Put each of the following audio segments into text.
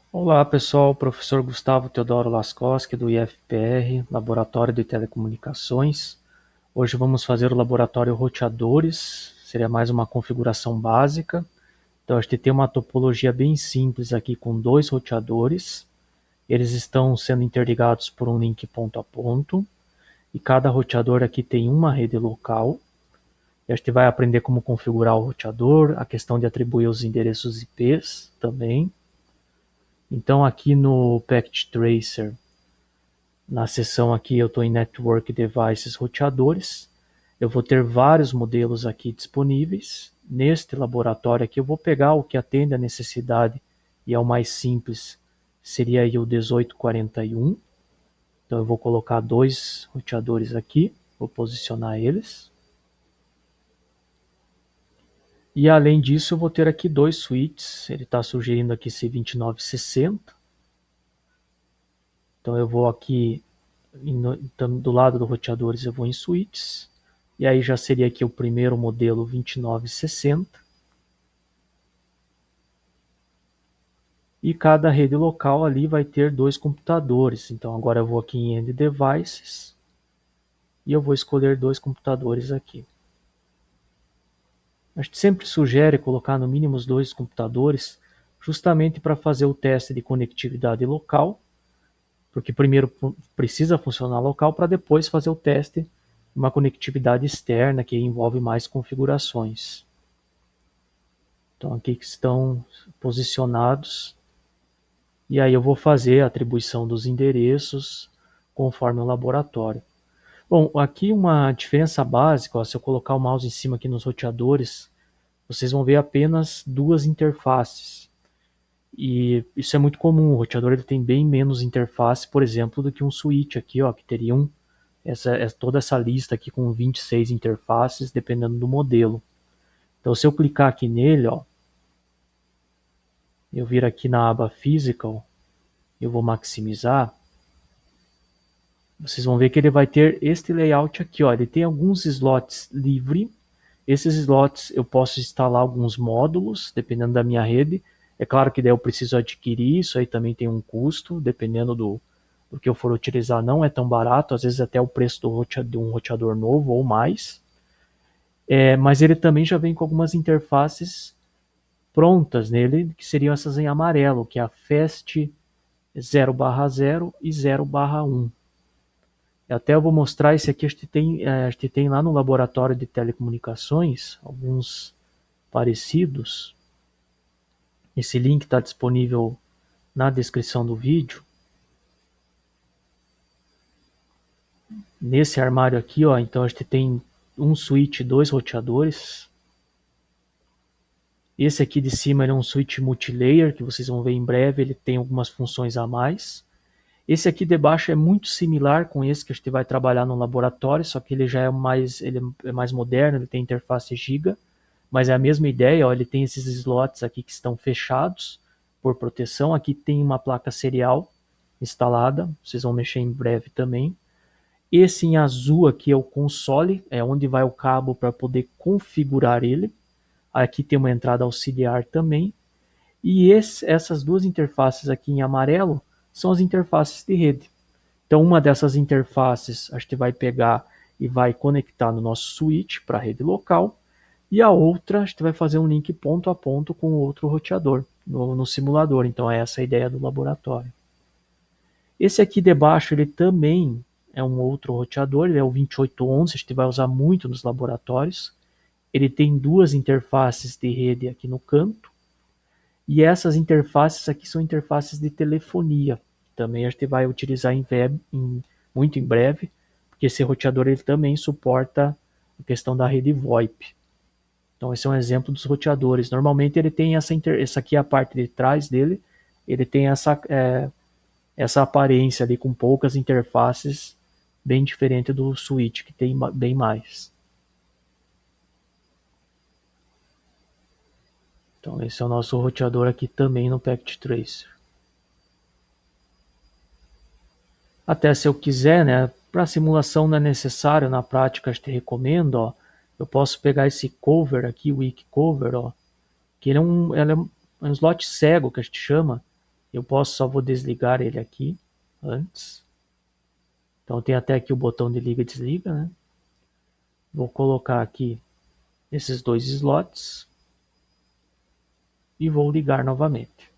Olá pessoal, professor Gustavo Teodoro Laskowski do IFPR, Laboratório de Telecomunicações. Hoje vamos fazer o laboratório roteadores, seria mais uma configuração básica. Então a gente tem uma topologia bem simples aqui com dois roteadores. Eles estão sendo interligados por um link ponto a ponto e cada roteador aqui tem uma rede local. E a gente vai aprender como configurar o roteador, a questão de atribuir os endereços IPs também. Então aqui no Packet Tracer, na seção aqui eu estou em Network Devices Roteadores, eu vou ter vários modelos aqui disponíveis. Neste laboratório aqui eu vou pegar o que atende a necessidade e é o mais simples, seria aí o 1841. Então eu vou colocar dois roteadores aqui, vou posicionar eles. E além disso eu vou ter aqui dois switches, ele está sugerindo aqui C2960. Então eu vou aqui do lado do roteadores eu vou em switches, e aí já seria aqui o primeiro modelo 2960, e cada rede local ali vai ter dois computadores. Então agora eu vou aqui em End Devices, e eu vou escolher dois computadores aqui. A gente sempre sugere colocar no mínimo os dois computadores, justamente para fazer o teste de conectividade local, porque primeiro precisa funcionar local para depois fazer o teste de uma conectividade externa que envolve mais configurações. Então aqui que estão posicionados, e aí eu vou fazer a atribuição dos endereços conforme o laboratório. Bom, aqui uma diferença básica, ó, se eu colocar o mouse em cima aqui nos roteadores, vocês vão ver apenas duas interfaces. E isso é muito comum, o roteador ele tem bem menos interface, por exemplo, do que um switch aqui, ó, que teria toda essa lista aqui com 26 interfaces, dependendo do modelo. Então se eu clicar aqui nele, ó, eu vir aqui na aba Physical, eu vou maximizar, vocês vão ver que ele vai ter este layout aqui, ó. Ele tem alguns slots livre. Esses slots eu posso instalar alguns módulos, dependendo da minha rede. É claro que daí eu preciso adquirir, isso aí também tem um custo, dependendo do que eu for utilizar, não é tão barato, às vezes até o preço de um roteador novo ou mais. Mas ele também já vem com algumas interfaces prontas nele, que seriam essas em amarelo, que é a FAST 0/0 e 0/1. Até eu vou mostrar esse aqui, a gente tem lá no laboratório de telecomunicações, alguns parecidos. Esse link está disponível na descrição do vídeo. Nesse armário aqui, ó, então a gente tem um switch, dois roteadores. Esse aqui de cima é um switch multilayer, que vocês vão ver em breve, ele tem algumas funções a mais. Esse aqui de baixo é muito similar com esse que a gente vai trabalhar no laboratório, só que ele é mais moderno, ele tem interface Giga, mas é a mesma ideia, ó, ele tem esses slots aqui que estão fechados por proteção. Aqui tem uma placa serial instalada, vocês vão mexer em breve também. Esse em azul aqui é o console, é onde vai o cabo para poder configurar ele. Aqui tem uma entrada auxiliar também. E essas duas interfaces aqui em amarelo são as interfaces de rede. Então uma dessas interfaces a gente vai pegar e vai conectar no nosso switch para a rede local, e a outra a gente vai fazer um link ponto a ponto com outro roteador no simulador. Então é essa a ideia do laboratório. Esse aqui de baixo ele também é um outro roteador, ele é o 2811, a gente vai usar muito nos laboratórios. Ele tem duas interfaces de rede aqui no canto, e essas interfaces aqui são interfaces de telefonia. Também a gente vai utilizar muito em breve, porque esse roteador ele também suporta a questão da rede VoIP. Então esse é um exemplo dos roteadores. Normalmente ele tem essa aqui é a parte de trás dele, ele tem essa aparência ali com poucas interfaces, bem diferente do switch que tem bem mais. Então esse é o nosso roteador aqui também no Packet Tracer. Até se eu quiser, né, para simulação não é necessário, na prática a gente recomenda, ó, eu posso pegar esse cover aqui, o wiki cover, ó, que ele é um slot cego que a gente chama. Eu posso, só vou desligar ele aqui antes. Então tem até aqui o botão de liga e desliga, né? Vou colocar aqui esses dois slots e vou ligar novamente.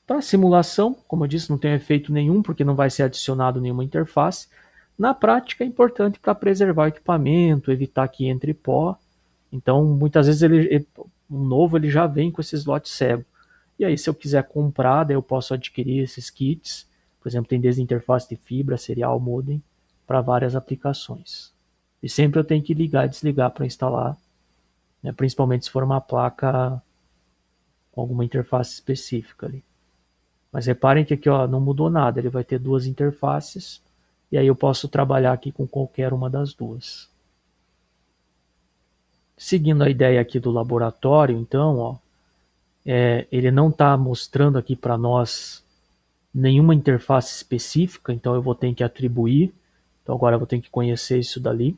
Para simulação, como eu disse, não tem efeito nenhum porque não vai ser adicionado nenhuma interface. Na prática é importante para preservar o equipamento, evitar que entre pó. Então muitas vezes um novo ele já vem com esse slot cego. E aí se eu quiser comprar, daí eu posso adquirir esses kits. Por exemplo, tem desde interface de fibra, serial modem, para várias aplicações. E sempre eu tenho que ligar e desligar para instalar, né, principalmente se for uma placa com alguma interface específica ali. Mas reparem que aqui ó, não mudou nada, ele vai ter duas interfaces e aí eu posso trabalhar aqui com qualquer uma das duas. Seguindo a ideia aqui do laboratório, então, ó, ele não está mostrando aqui para nós nenhuma interface específica, então eu vou ter que atribuir. Então agora eu vou ter que conhecer isso dali.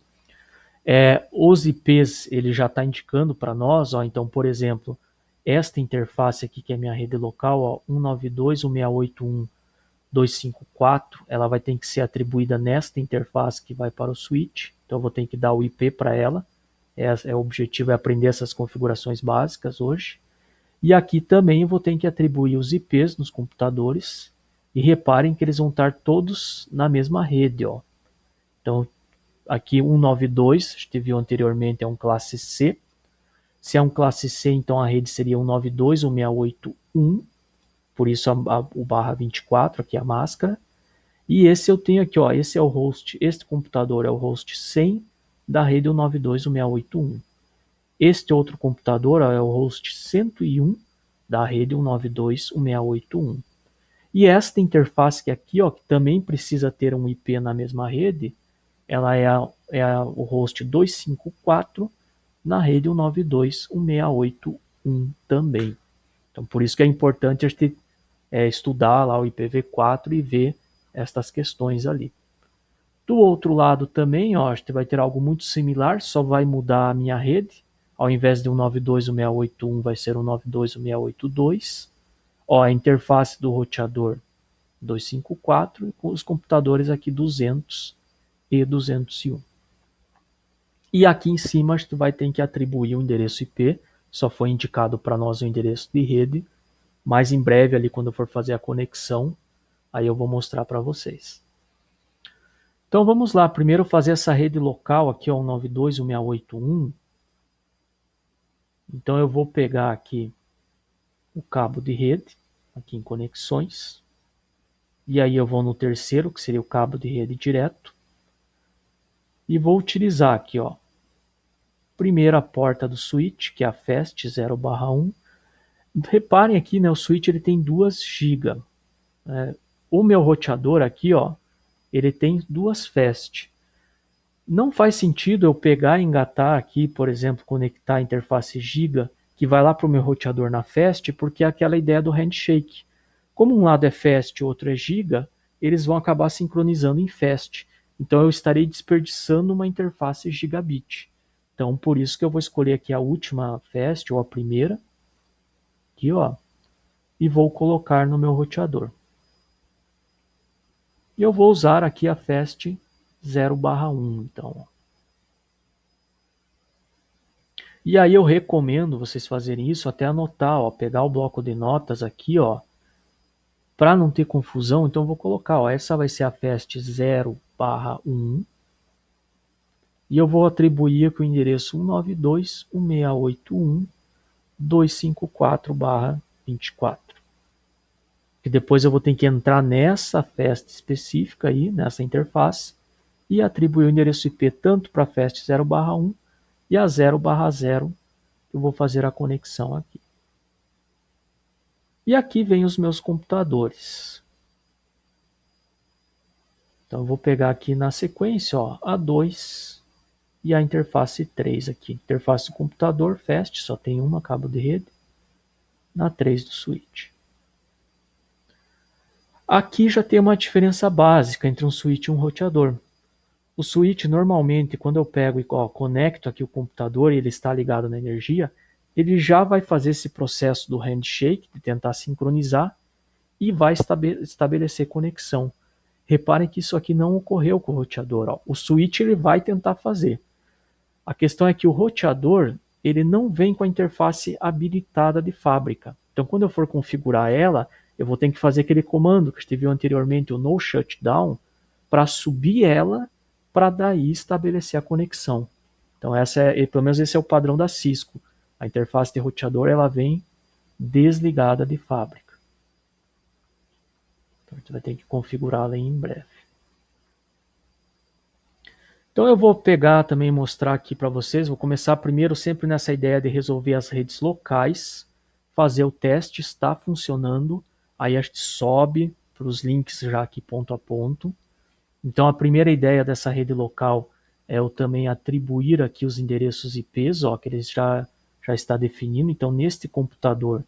Os IPs ele já está indicando para nós, ó, então por exemplo, esta interface aqui que é minha rede local, ó, 192.168.1.254, ela vai ter que ser atribuída nesta interface que vai para o switch, então eu vou ter que dar o IP para ela. O objetivo é aprender essas configurações básicas hoje. E aqui também eu vou ter que atribuir os IPs nos computadores. E reparem que eles vão estar todos na mesma rede. Ó. Então, aqui 192, a gente viu anteriormente, é um classe C. Se é um classe C, então a rede seria 192.168.1. Por isso o barra 24, aqui a máscara. E esse eu tenho aqui, ó, esse é o host, este computador é o host 100 da rede 192.168.1. Este outro computador ó, é o host 101 da rede 192.168.1. E esta interface que aqui, ó, que também precisa ter um IP na mesma rede, ela o host 254 na rede 192.168.1 também. Então, por isso que é importante a gente estudar lá o IPv4 e ver estas questões ali. Do outro lado também, ó, a gente vai ter algo muito similar, só vai mudar a minha rede. Ao invés de 192.168.1 vai ser 192.168.2. Ó, a interface do roteador 254 e com os computadores aqui 200 e 201. E aqui em cima a gente vai ter que atribuir o endereço IP, só foi indicado para nós o endereço de rede, mas em breve ali quando eu for fazer a conexão, aí eu vou mostrar para vocês. Então vamos lá, primeiro fazer essa rede local aqui, ó, 192.168.1. Então eu vou pegar aqui o cabo de rede, aqui em conexões, e aí eu vou no terceiro, que seria o cabo de rede direto, e vou utilizar aqui, ó, primeiro a porta do switch, que é a FAST 0/1. Reparem aqui, né, o switch ele tem 2 GB. O meu roteador aqui, ó, ele tem 2 FAST. Não faz sentido eu pegar e engatar aqui, por exemplo, conectar a interface giga, que vai lá para o meu roteador na FAST, porque é aquela ideia do handshake. Como um lado é FAST e o outro é giga, eles vão acabar sincronizando em FAST. Então eu estarei desperdiçando uma interface gigabit. Então por isso que eu vou escolher aqui a última FAST ou a primeira, aqui ó, e vou colocar no meu roteador. E eu vou usar aqui a FAST 0/1, então. E aí eu recomendo vocês fazerem isso, até anotar, ó, pegar o bloco de notas aqui, ó, para não ter confusão, então eu vou colocar, ó, essa vai ser a FAST 0/1 e eu vou atribuir aqui o endereço 192.168.1.254/24. Que depois eu vou ter que entrar nessa FAST específica aí, nessa interface, e atribuir o endereço IP tanto para a FAST 0/1 e a 0/0, eu vou fazer a conexão aqui. E aqui vem os meus computadores. Então eu vou pegar aqui na sequência, ó, a 2 e a interface 3 aqui. Interface do computador, FAST, só tem uma, cabo de rede. Na 3 do switch. Aqui já tem uma diferença básica entre um switch e um roteador. O switch, normalmente, quando eu pego e conecto aqui o computador e ele está ligado na energia, ele já vai fazer esse processo do handshake, de tentar sincronizar, e vai estabelecer conexão. Reparem que isso aqui não ocorreu com o roteador. Ó. O switch ele vai tentar fazer. A questão é que o roteador ele não vem com a interface habilitada de fábrica. Então, quando eu for configurar ela, eu vou ter que fazer aquele comando que a gente viu anteriormente, o no shutdown, para subir ela, para daí estabelecer a conexão. Então, pelo menos esse é o padrão da Cisco. A interface de roteador ela vem desligada de fábrica. Então, a gente vai ter que configurá-la em breve. Então eu vou pegar também e mostrar aqui para vocês, vou começar primeiro sempre nessa ideia de resolver as redes locais, fazer o teste, está funcionando, aí a gente sobe para os links já aqui ponto a ponto. Então a primeira ideia dessa rede local é eu também atribuir aqui os endereços IPs, ó, que eles já está definindo. Então neste computador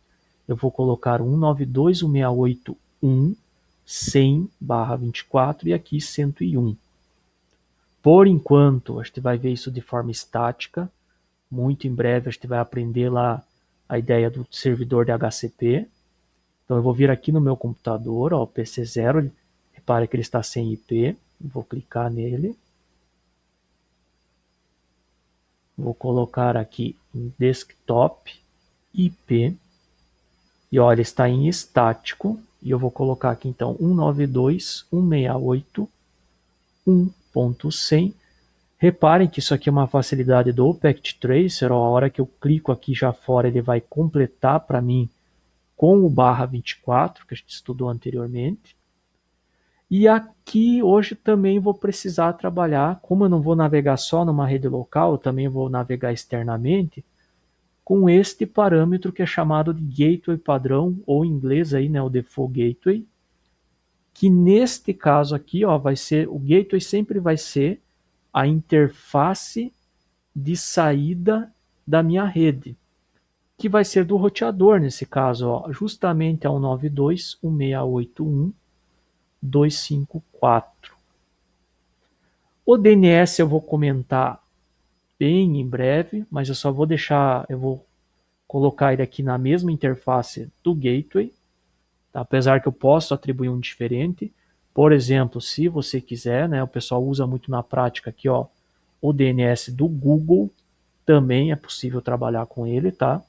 eu vou colocar 192.168.1.100/24 e aqui 101. Por enquanto, a gente vai ver isso de forma estática. Muito em breve a gente vai aprender lá a ideia do servidor de HCP. Então eu vou vir aqui no meu computador, ó, o PC0, repare que ele está sem IP. Vou clicar nele. Vou colocar aqui em desktop IP. E olha, ele está em estático. E eu vou colocar aqui então 192.168.1.100. Reparem que isso aqui é uma facilidade do Packet Tracer. Ó, a hora que eu clico aqui já fora, ele vai completar para mim com o /24, que a gente estudou anteriormente. E aqui hoje também vou precisar trabalhar, como eu não vou navegar só numa rede local, eu também vou navegar externamente, com este parâmetro que é chamado de Gateway padrão, ou em inglês aí, né, o Default Gateway, que neste caso aqui, ó, vai ser, o Gateway sempre vai ser a interface de saída da minha rede, que vai ser do roteador nesse caso, ó, justamente ao 92.168.1.254. O DNS eu vou comentar bem em breve, mas eu só vou deixar, eu vou colocar ele aqui na mesma interface do gateway, tá? Apesar que eu posso atribuir um diferente. Por exemplo, se você quiser, né, o pessoal usa muito na prática aqui, ó, o DNS do Google, também é possível trabalhar com ele, tá?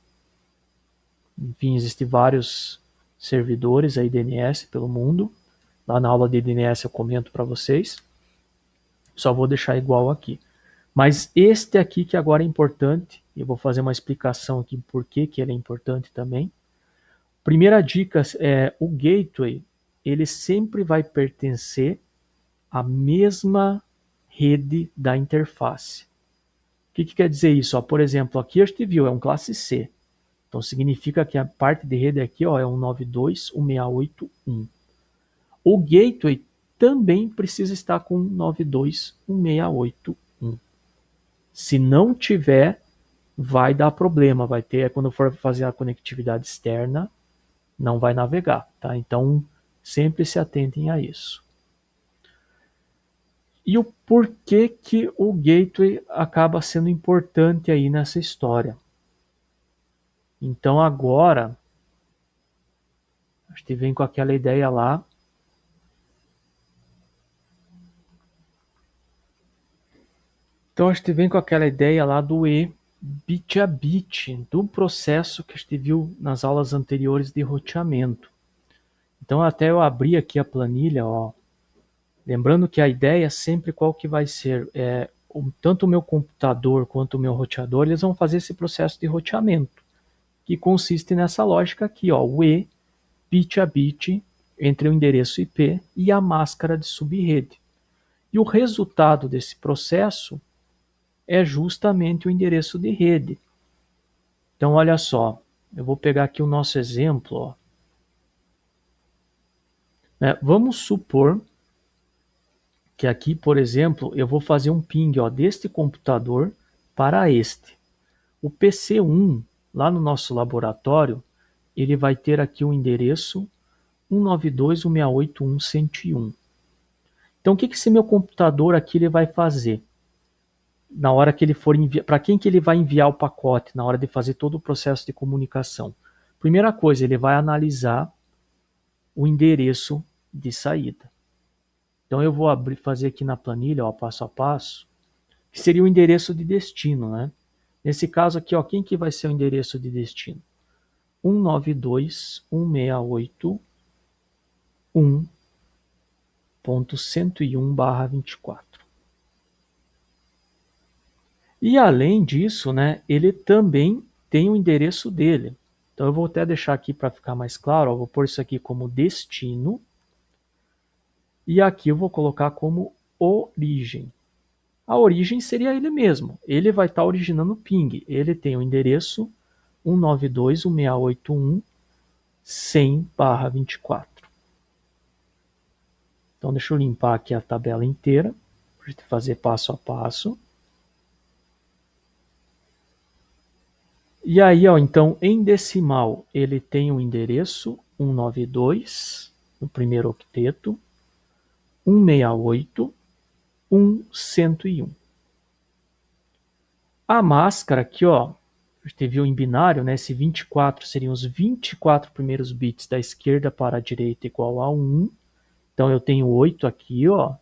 Enfim, existem vários servidores aí DNS pelo mundo. Lá na aula de DNS eu comento para vocês. Só vou deixar igual aqui. Mas este aqui que agora é importante, eu vou fazer uma explicação aqui por que ele é importante também. Primeira dica é o gateway, ele sempre vai pertencer à mesma rede da interface. O que quer dizer isso? Ó, por exemplo, aqui a gente viu, é um classe C. Então significa que a parte de rede aqui, ó, é 192.168.1. O gateway também precisa estar com 192.168.1. Se não tiver, vai dar problema, vai ter, quando for fazer a conectividade externa, não vai navegar, tá? Então, sempre se atentem a isso. E o porquê que o gateway acaba sendo importante aí nessa história? Então agora, a gente vem com aquela ideia lá. Então a gente vem com aquela ideia lá do bit a bit, do processo que a gente viu nas aulas anteriores de roteamento. Então até eu abri aqui a planilha, ó. Lembrando que a ideia sempre qual que vai ser, tanto o meu computador quanto o meu roteador, eles vão fazer esse processo de roteamento, que consiste nessa lógica aqui, ó, o bit a bit entre o endereço IP e a máscara de subrede. E o resultado desse processo é justamente o endereço de rede. Então olha só, eu vou pegar aqui o nosso exemplo, ó. Vamos supor que aqui, por exemplo, eu vou fazer um ping, ó, deste computador para este. O PC1, lá no nosso laboratório, ele vai ter aqui o endereço 192.168.1.101. Então, o que esse meu computador aqui ele vai fazer? Na hora que ele for enviar, para quem que ele vai enviar o pacote, na hora de fazer todo o processo de comunicação? Primeira coisa, ele vai analisar o endereço de saída. Então eu vou fazer aqui na planilha, ó, passo a passo, que seria o endereço de destino, né? Nesse caso aqui, ó, quem que vai ser o endereço de destino? 192.168.1.101/24. E além disso, né, ele também tem o endereço dele. Então eu vou até deixar aqui para ficar mais claro, ó, vou pôr isso aqui como destino. E aqui eu vou colocar como origem. A origem seria ele mesmo. Ele vai estar originando o ping. Ele tem o endereço 192.168.100/24. Então deixa eu limpar aqui a tabela inteira, para a gente fazer passo a passo. E aí, ó, então, em decimal, ele tem o endereço 192, no primeiro octeto, 168.1.101. A máscara aqui, ó, a gente viu em binário, né? Esse 24 seriam os 24 primeiros bits da esquerda para a direita igual a 1. Então eu tenho 8 aqui, ó.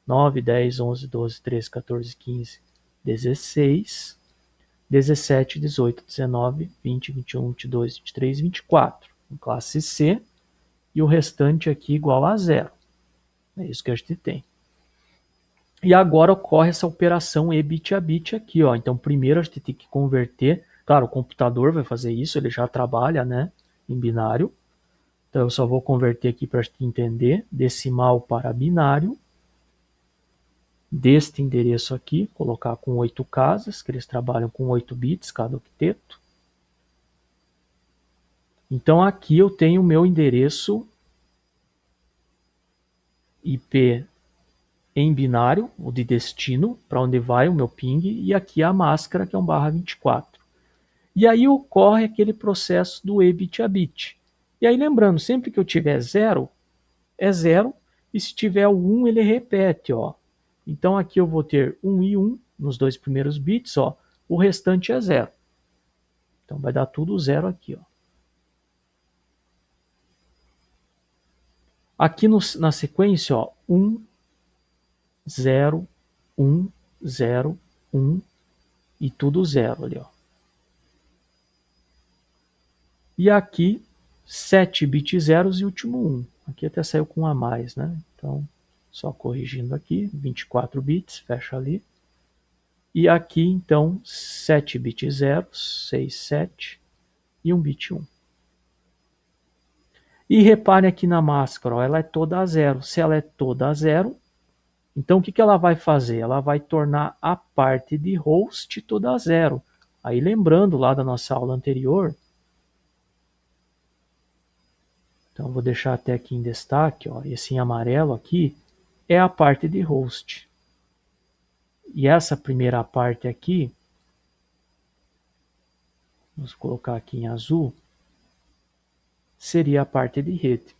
9, 10, 11, 12, 13, 14, 15, 16, 17, 18, 19, 20, 21, 22, 23, 24. Em classe C. E o restante aqui igual a 0. É isso que a gente tem. E agora ocorre essa operação e bit a bit aqui, ó. Então primeiro a gente tem que converter, claro, o computador vai fazer isso, ele já trabalha, né, em binário. Então eu só vou converter aqui para a gente entender, decimal para binário. Deste endereço aqui, colocar com 8 casas, que eles trabalham com 8 bits cada octeto. Então aqui eu tenho o meu endereço IP em binário, o de destino, para onde vai o meu ping, e aqui a máscara, que é um /24. E aí ocorre aquele processo do e bit a bit. E aí lembrando, sempre que eu tiver 0, é 0, e se tiver o 1, ele repete, ó. Então aqui eu vou ter 1 e 1 nos dois primeiros bits, ó. O restante é 0. Então vai dar tudo 0 aqui, ó. Aqui na sequência, ó, 1, 0, 1, 0, 1 e tudo 0 ali, ó. E aqui 7 bits zeros e último 1. Aqui até saiu com um a mais, né? Então, só corrigindo aqui, 24 bits, fecha ali. E aqui, então, 7 bits zeros, 6, 7 e 1 bit 1. E repare aqui na máscara, ó, ela é toda a zero. Se ela é toda a zero, então o que ela vai fazer? Ela vai tornar a parte de host toda a zero. Aí lembrando lá da nossa aula anterior, então vou deixar até aqui em destaque, ó, esse em amarelo aqui é a parte de host. E essa primeira parte aqui, vamos colocar aqui em azul, seria a parte de rede.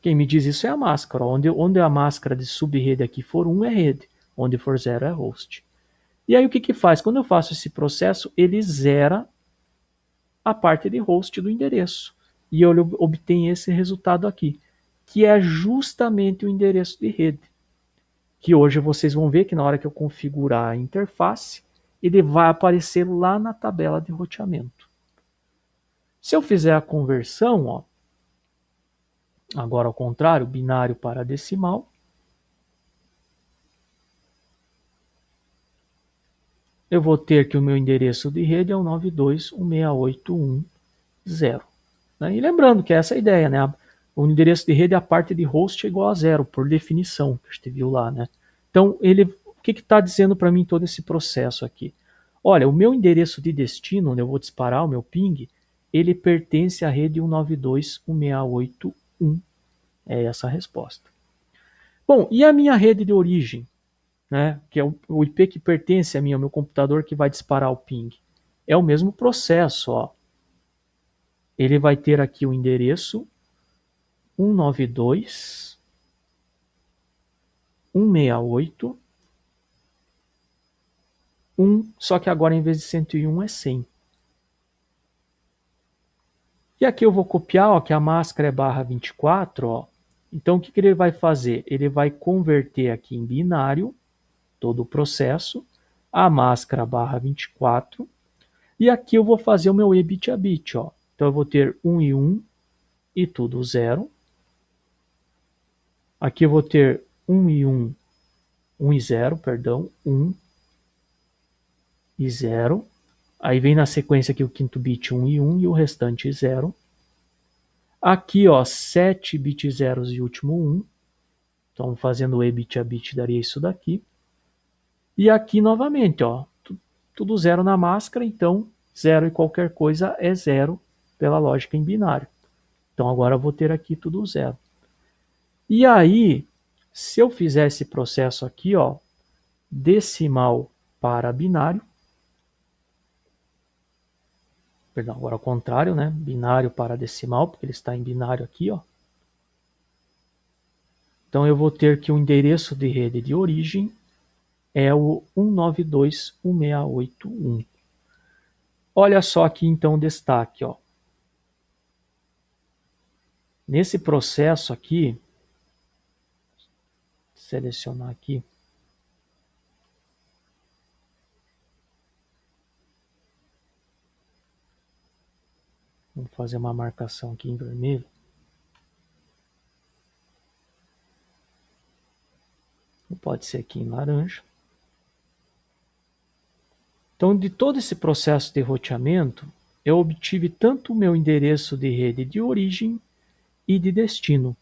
Quem me diz isso é a máscara. Onde a máscara de subrede aqui for 1 é rede, onde for 0 é host. E aí o que faz? Quando eu faço esse processo, ele zera a parte de host do endereço. E eu obtenho esse resultado aqui, que é justamente o endereço de rede. Que hoje vocês vão ver que na hora que eu configurar a interface, ele vai aparecer lá na tabela de roteamento. Se eu fizer a conversão, ó, agora ao contrário, binário para decimal, eu vou ter que o meu endereço de rede é o 92.168.1.0. Né? E lembrando que essa é a ideia, né? O endereço de rede, a parte de host é igual a 0, por definição, que a gente viu lá, né? Então, o que está dizendo para mim todo esse processo aqui? Olha, o meu endereço de destino, onde eu vou disparar o meu ping, ele pertence à rede 192.168.1. É essa a resposta. Bom, e a minha rede de origem? Né, que é o IP que pertence a mim, ao meu computador que vai disparar o ping. É o mesmo processo, ó. Ele vai ter aqui o endereço 192.168.1, só que agora em vez de 101 é 100. E aqui eu vou copiar, ó, que a máscara é barra 24, ó. Então o que ele vai fazer? Ele vai converter aqui em binário todo o processo, a máscara barra 24, e aqui eu vou fazer o meu E bit a bit, ó. Então eu vou ter 1 e 1 e tudo 0. Aqui eu vou ter 1 e 1, 1 e 0, perdão, 1 e 0. Aí vem na sequência aqui o quinto bit 1 e 1 e o restante 0. Aqui, ó, 7 bit zeros e último 1. Então, fazendo o E bit a bit daria isso daqui. E aqui novamente, ó, tudo 0 na máscara, então 0 e qualquer coisa é 0 pela lógica em binário. Então agora eu vou ter aqui tudo 0. E aí, se eu fizer esse processo aqui, ó, decimal para binário, perdão, agora ao contrário, né? Binário para decimal, porque ele está em binário aqui, ó. Então eu vou ter que o endereço de rede de origem é o 192.168.1. Olha só aqui então o destaque, ó. Nesse processo aqui, selecionar aqui, vamos fazer uma marcação aqui em vermelho. Pode ser aqui em laranja. Então, de todo esse processo de roteamento, eu obtive tanto o meu endereço de rede de origem e de destino.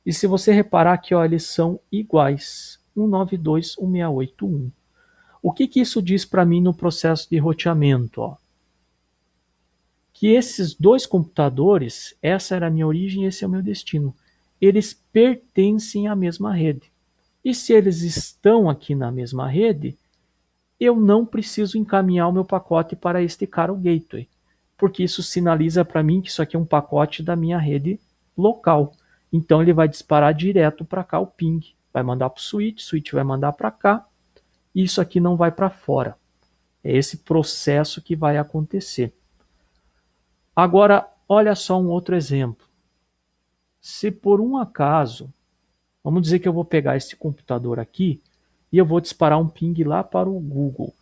E se você reparar aqui, ó, eles são iguais, 192.168.1. O que isso diz para mim no processo de roteamento? Ó? Que esses dois computadores, essa era a minha origem e esse é o meu destino, eles pertencem à mesma rede. E se eles estão aqui na mesma rede, eu não preciso encaminhar o meu pacote para este cara, o gateway, porque isso sinaliza para mim que isso aqui é um pacote da minha rede local. Então ele vai disparar direto para cá o ping, vai mandar para o switch vai mandar para cá, e isso aqui não vai para fora. É esse processo que vai acontecer. Agora, olha só um outro exemplo. Se por um acaso, vamos dizer que eu vou pegar esse computador aqui e eu vou disparar um ping lá para o Google.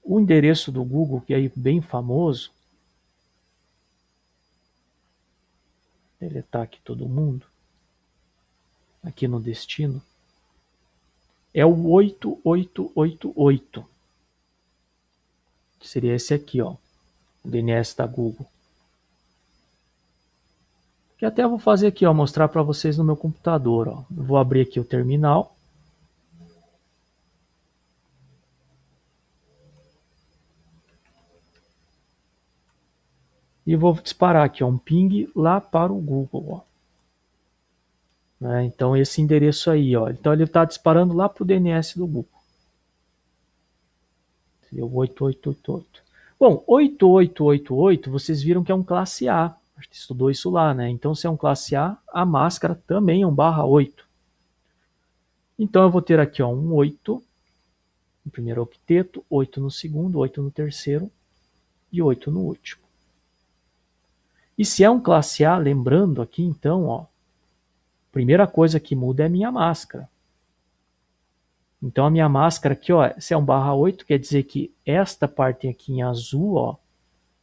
O endereço do Google, que é bem famoso, deletar aqui todo mundo, aqui no destino, é o 8888, que seria esse aqui, ó, o DNS da Google. Que até eu vou fazer aqui, ó, mostrar para vocês no meu computador, ó. Eu vou abrir aqui o terminal. E vou disparar aqui, ó, um ping lá para o Google, ó. Né? Então esse endereço aí, ó, então ele está disparando lá para o DNS do Google. Seria o 8888. Bom, 8888, vocês viram que é um classe A. A gente estudou isso lá, né? Então se é um classe A, a máscara também é um /8. Então eu vou ter aqui, ó, um 8 no primeiro octeto, 8 no segundo, 8 no terceiro e 8 no último. E se é um classe A, lembrando aqui então, ó, primeira coisa que muda é a minha máscara. Então a minha máscara aqui, ó, se é um /8, quer dizer que esta parte aqui em azul, ó,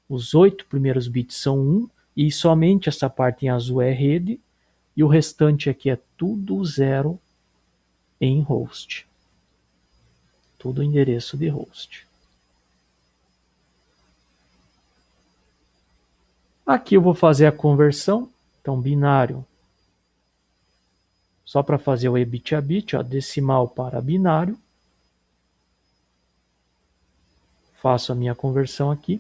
os 8 primeiros bits são 1 e somente essa parte em azul é rede e o restante aqui é tudo 0 em host. Tudo endereço de host. Aqui eu vou fazer a conversão, então binário, só para fazer o E bit a bit, ó, decimal para binário. Faço a minha conversão aqui.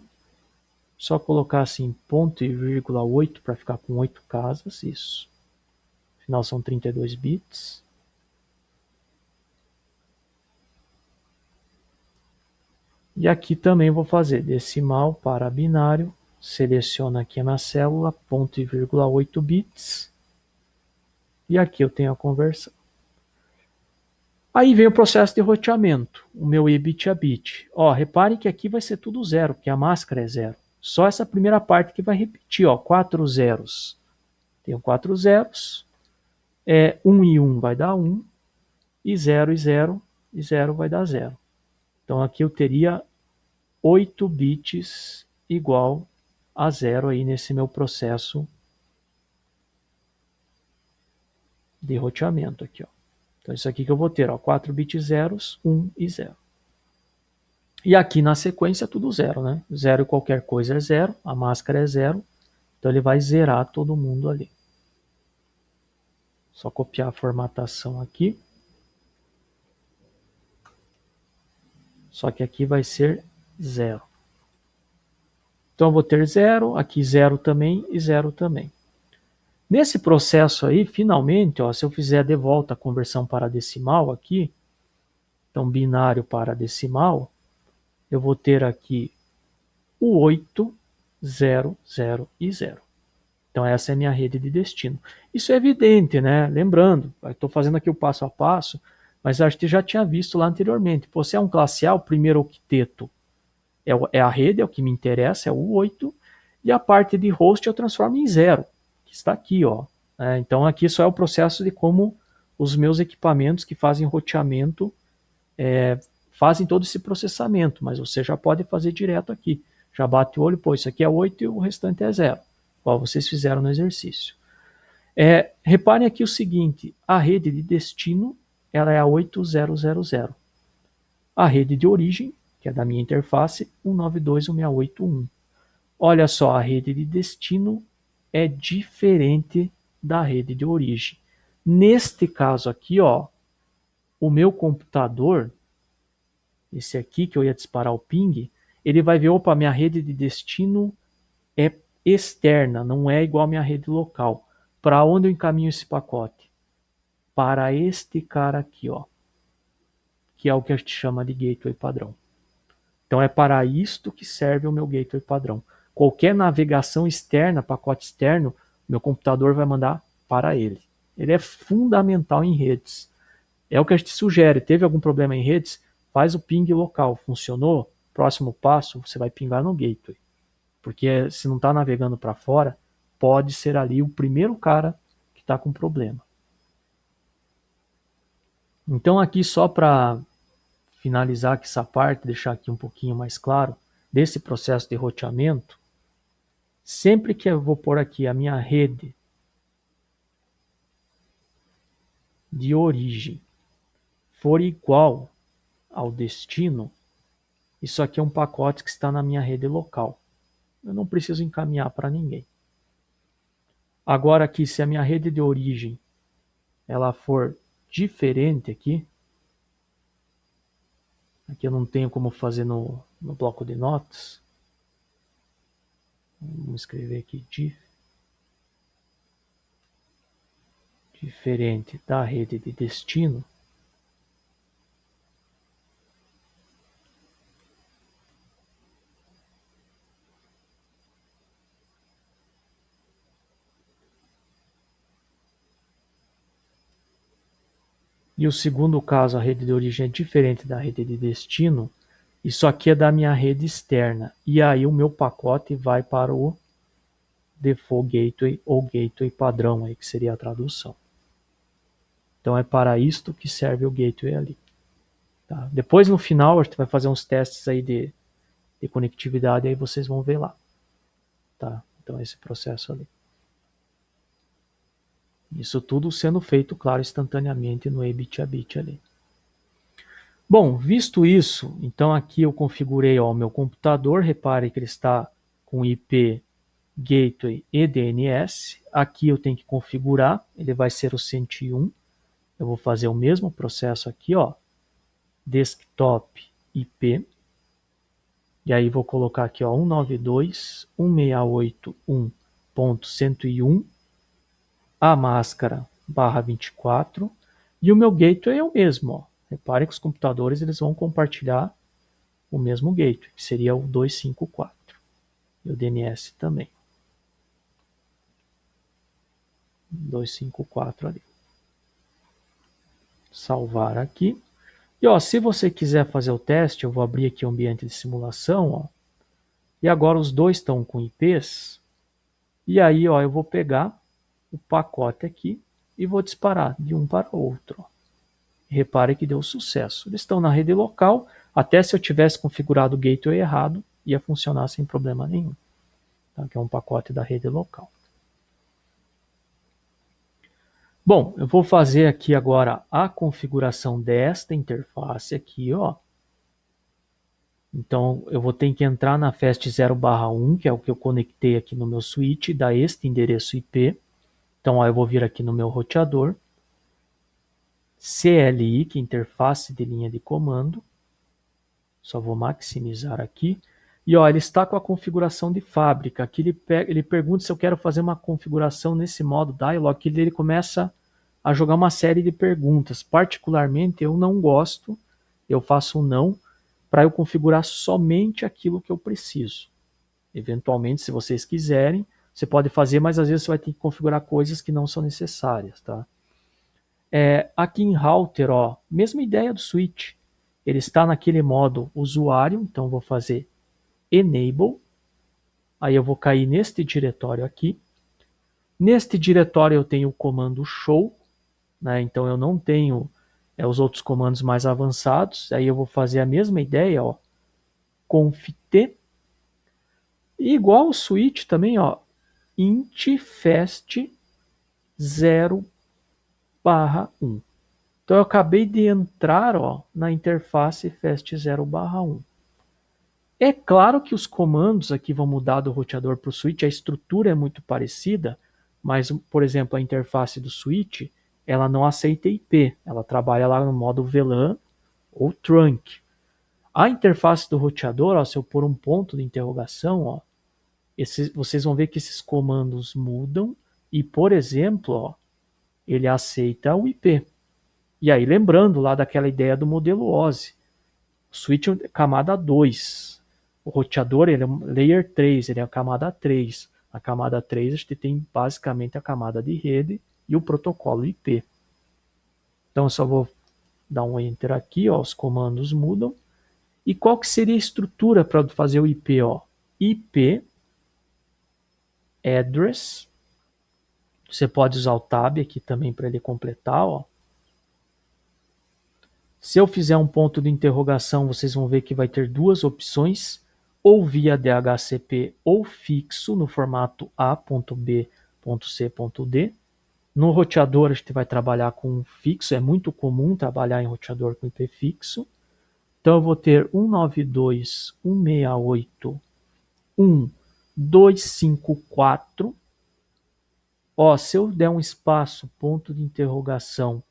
Só colocar assim ponto e vírgula 8 para ficar com 8 casas, isso. Afinal são 32 bits. E aqui também vou fazer decimal para binário. Seleciono aqui a minha célula, ponto e vírgula 8 bits. E aqui eu tenho a conversão. Aí vem o processo de roteamento, o meu E bit a bit. Ó, reparem que aqui vai ser tudo zero, porque a máscara é zero. Só essa primeira parte que vai repetir, ó, 4 zeros. Tenho 4 zeros, 1 e 1 vai dar 1, e 0 e 0, e 0 vai dar 0. Então aqui eu teria 8 bits igual a 0 aí nesse meu processo de roteamento aqui, ó. Então isso aqui que eu vou ter, ó, 4 bits zeros, 1 e 0. E aqui na sequência tudo zero, né? Zero e qualquer coisa é zero, a máscara é zero, então ele vai zerar todo mundo ali. Só copiar a formatação aqui. Só que aqui vai ser zero. Então eu vou ter zero, aqui zero também e zero também. Nesse processo aí, finalmente, ó, se eu fizer de volta a conversão para decimal aqui, então binário para decimal, eu vou ter aqui o 8, 0, 0 e 0. Então essa é a minha rede de destino. Isso é evidente, né? Lembrando, estou fazendo aqui o passo a passo, mas acho que já tinha visto lá anteriormente. Pô, se é um classe A, o primeiro octeto é a rede, é o que me interessa, é o 8, e a parte de host eu transformo em 0, que está aqui, ó. Então aqui só é o processo de como os meus equipamentos que fazem roteamento fazem todo esse processamento, mas você já pode fazer direto aqui. Já bate o olho, pô, isso aqui é 8 e o restante é 0, igual vocês fizeram no exercício. Reparem aqui o seguinte, a rede de destino ela é a 8000. A rede de origem, que é da minha interface, 192.168.1. Olha só, a rede de destino é diferente da rede de origem. Neste caso aqui, ó, o meu computador, esse aqui que eu ia disparar o ping, ele vai ver, opa, minha rede de destino é externa, não é igual à minha rede local. Para onde eu encaminho esse pacote? Para este cara aqui, ó, que é o que a gente chama de gateway padrão. Então é para isto que serve o meu gateway padrão. Qualquer navegação externa, pacote externo, meu computador vai mandar para ele. Ele é fundamental em redes. É o que a gente sugere. Teve algum problema em redes? Faz o ping local. Funcionou? Próximo passo, você vai pingar no gateway. Porque se não está navegando para fora, pode ser ali o primeiro cara que está com problema. Então aqui só para finalizar aqui essa parte, deixar aqui um pouquinho mais claro, desse processo de roteamento, sempre que eu vou pôr aqui a minha rede de origem for igual ao destino, isso aqui é um pacote que está na minha rede local. Eu não preciso encaminhar para ninguém. Agora aqui, se a minha rede de origem ela for diferente aqui eu não tenho como fazer no bloco de notas. Vamos escrever aqui diferente da rede de destino. E o segundo caso, a rede de origem é diferente da rede de destino. Isso aqui é da minha rede externa. E aí o meu pacote vai para o default gateway ou gateway padrão, aí, que seria a tradução. Então é para isto que serve o gateway ali. Tá? Depois no final a gente vai fazer uns testes aí de conectividade, aí vocês vão ver lá. Tá? Então esse processo ali. Isso tudo sendo feito, claro, instantaneamente no E-bit a bit ali. Bom, visto isso, então aqui eu configurei o meu computador. Repare que ele está com IP, Gateway e DNS. Aqui eu tenho que configurar, ele vai ser o 101. Eu vou fazer o mesmo processo aqui, ó, Desktop IP. E aí vou colocar aqui, ó, 192.168.1.101. A máscara /24 e o meu gateway é o mesmo. Ó. Repare que os computadores eles vão compartilhar o mesmo gateway, que seria o 254. E o DNS também. 254 ali. Salvar aqui. E ó, se você quiser fazer o teste, eu vou abrir aqui o ambiente de simulação, ó. E agora os dois estão com IPs. E aí, ó, eu vou pegar o pacote aqui e vou disparar de um para o outro, ó. Repare que deu sucesso. Eles estão na rede local. Até se eu tivesse configurado o gateway errado, ia funcionar sem problema nenhum. Tá? Que é um pacote da rede local. Bom, eu vou fazer aqui agora a configuração desta interface aqui, ó. Então, eu vou ter que entrar na FAST 0/1, que é o que eu conectei aqui no meu switch, dar este endereço IP. Então, ó, eu vou vir aqui no meu roteador, CLI, que é interface de linha de comando. Só vou maximizar aqui. E ó, ele está com a configuração de fábrica. Aqui ele pergunta se eu quero fazer uma configuração nesse modo dialog, que ele começa a jogar uma série de perguntas. Particularmente, eu não gosto, eu faço um não, para eu configurar somente aquilo que eu preciso. Eventualmente, se vocês quiserem, você pode fazer, mas às vezes você vai ter que configurar coisas que não são necessárias, tá? Aqui em Router, ó, mesma ideia do switch. Ele está naquele modo usuário, então vou fazer Enable. Aí eu vou cair neste diretório aqui. Neste diretório eu tenho o comando show, né? Então eu não tenho os outros comandos mais avançados. Aí eu vou fazer a mesma ideia, ó, conft. E igual o switch também, ó, int fast 0/1. Então eu acabei de entrar, ó, na interface fast 0/1. É claro que os comandos aqui vão mudar do roteador para o switch, a estrutura é muito parecida, mas, por exemplo, a interface do switch, ela não aceita IP, ela trabalha lá no modo VLAN ou trunk. A interface do roteador, ó, se eu pôr um ponto de interrogação, ó, vocês vão ver que esses comandos mudam e, por exemplo, ó, ele aceita o IP. E aí, lembrando lá daquela ideia do modelo OSI, o switch é camada 2. O roteador ele é um layer 3, ele é a camada 3. A camada 3 a gente tem basicamente a camada de rede e o protocolo IP. Então eu só vou dar um enter aqui, ó, os comandos mudam. E qual que seria a estrutura para fazer o IP? Ó? IP address. Você pode usar o tab aqui também para ele completar. Ó. Se eu fizer um ponto de interrogação, vocês vão ver que vai ter duas opções, ou via DHCP ou fixo no formato A.B.C.D. No roteador a gente vai trabalhar com fixo, é muito comum trabalhar em roteador com IP fixo. Então eu vou ter 192.168.1.254. Ó, se eu der um espaço, ponto de interrogação,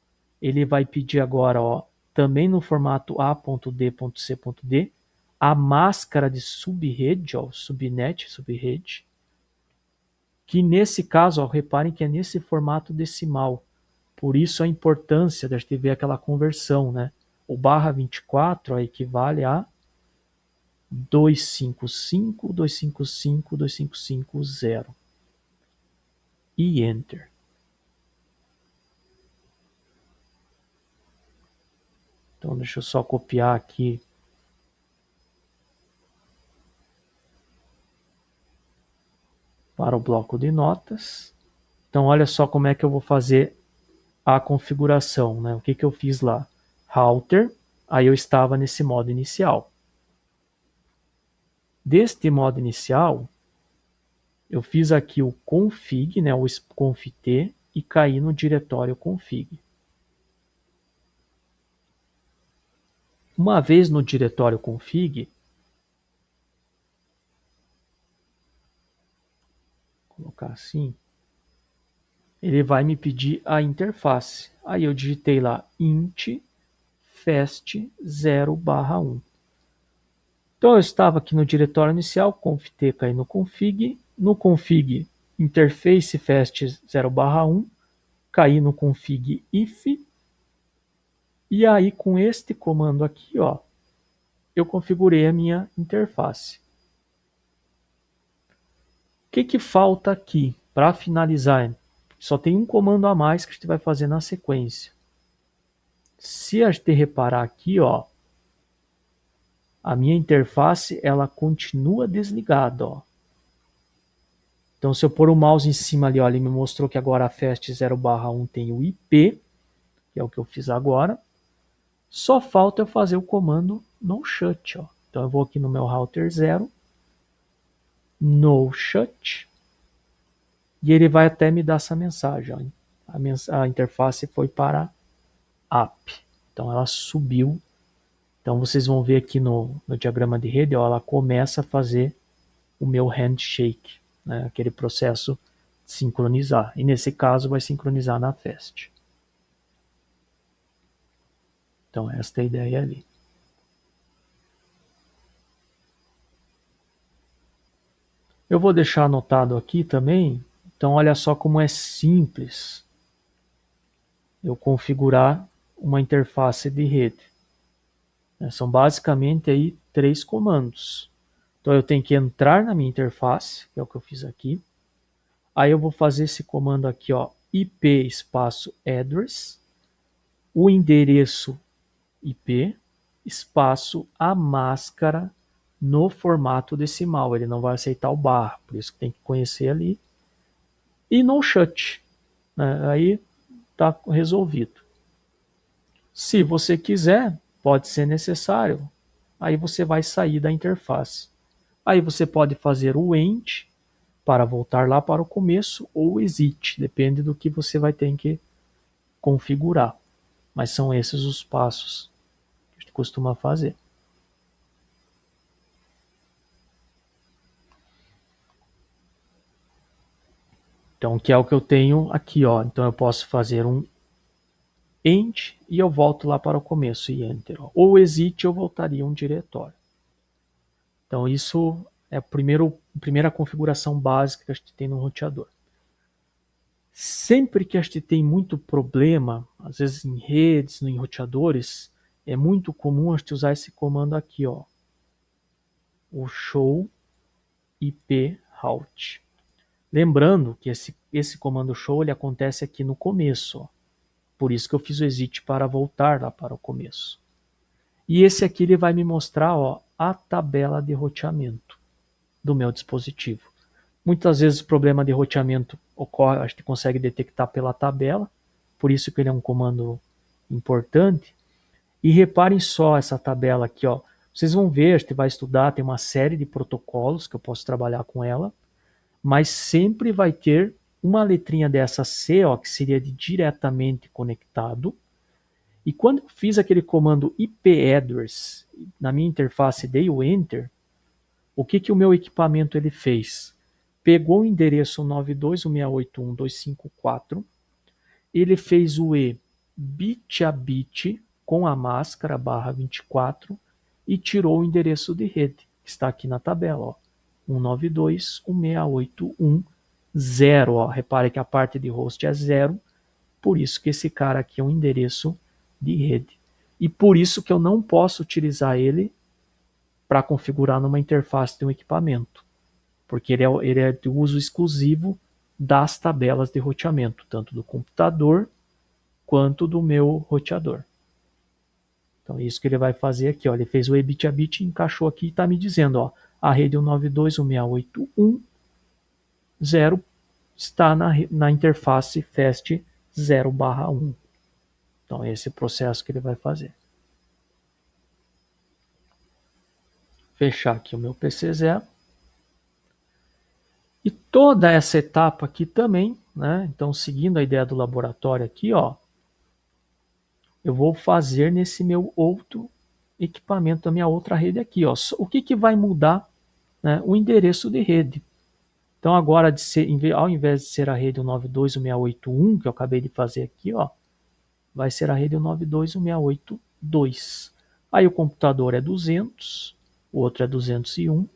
ele vai pedir agora, ó, também no formato A.D.C.D, a máscara de subrede, ó, subnet, subrede, que nesse caso, ó, reparem que é nesse formato decimal. Por isso a importância de a gente ver aquela conversão, né? O barra 24 ó, equivale a 255.255.255.0. E Enter. Então deixa eu só copiar aqui para o bloco de notas. Então olha só como é que eu vou fazer a configuração, né? O que eu fiz lá? Router, aí eu estava nesse modo inicial. Deste modo inicial, eu fiz aqui o config, né, o conft, e caí no diretório config. Uma vez no diretório config, vou colocar assim, ele vai me pedir a interface. Aí eu digitei lá int fast 0/1. Então eu estava aqui no diretório inicial, conft, caí no config, interface fast 0/1, caí no config if, e aí com este comando aqui, ó, eu configurei a minha interface. O que falta aqui para finalizar? Só tem um comando a mais que a gente vai fazer na sequência. Se a gente reparar aqui, ó, a minha interface ela continua desligada, ó. Então, se eu pôr o mouse em cima ali, ó, ele me mostrou que agora a FAST 0/1 tem o IP, que é o que eu fiz agora. Só falta eu fazer o comando no shut, ó. Então eu vou aqui no meu router 0, no shut, e ele vai até me dar essa mensagem, ó. A interface foi para up. Então ela subiu. Então vocês vão ver aqui no diagrama de rede, ó, ela começa a fazer o meu handshake, né, aquele processo de sincronizar. E nesse caso vai sincronizar na FAST. Então esta é a ideia ali. Eu vou deixar anotado aqui também. Então olha só como é simples eu configurar uma interface de rede. São basicamente aí 3 comandos. Então eu tenho que entrar na minha interface, que é o que eu fiz aqui. Aí eu vou fazer esse comando aqui, ó, IP espaço address, o endereço IP, espaço a máscara no formato decimal. Ele não vai aceitar o barra, por isso que tem que conhecer ali. E no shut, né? Aí está resolvido. Se você quiser, pode ser necessário. Aí você vai sair da interface. Aí você pode fazer o end para voltar lá para o começo ou o exit, depende do que você vai ter que configurar. Mas são esses os passos que a gente costuma fazer. Então, que é o que eu tenho aqui, ó. Então eu posso fazer um end e eu volto lá para o começo e enter. Ó. Ou exit eu voltaria a um diretório. Então isso é a primeira configuração básica que a gente tem no roteador. Sempre que a gente tem muito problema, às vezes em redes, em roteadores, é muito comum a gente usar esse comando aqui, ó, o show IP route. Lembrando que esse comando show ele acontece aqui no começo, ó. Por isso que eu fiz o exit para voltar lá para o começo. E esse aqui ele vai me mostrar, ó, a tabela de roteamento do meu dispositivo. Muitas vezes o problema de roteamento ocorre, a gente consegue detectar pela tabela, por isso que ele é um comando importante. E reparem só essa tabela aqui, ó. Vocês vão ver, a gente vai estudar, tem uma série de protocolos que eu posso trabalhar com ela, mas sempre vai ter uma letrinha dessa C, ó, que seria de diretamente conectado. E quando eu fiz aquele comando IP address na minha interface dei o enter, o que que o meu equipamento ele fez? Pegou o endereço 92.168.1.254, ele fez o E bit a bit com a máscara barra 24 e tirou o endereço de rede, que está aqui na tabela, ó, 192.168.1.0, ó. Repare que a parte de host é 0, por isso que esse cara aqui é um endereço de rede. E por isso que eu não posso utilizar ele para configurar numa interface de um equipamento, porque ele é de uso exclusivo das tabelas de roteamento, tanto do computador quanto do meu roteador. Então, isso que ele vai fazer aqui, ó, ele fez o E bit a bit, encaixou aqui e está me dizendo, ó, a rede 192.168.1.0 está na interface FAST 0/1. Então, esse é o processo que ele vai fazer. Fechar aqui o meu PC 0. E toda essa etapa aqui também, né? Então, seguindo a ideia do laboratório aqui, ó, eu vou fazer nesse meu outro equipamento, da minha outra rede aqui, ó. O que que vai mudar, né? O endereço de rede. Então, agora, ao invés de ser a rede 192.168.1, que eu acabei de fazer aqui, ó, vai ser a rede 192.168.2. Aí o computador é 200, o outro é 201,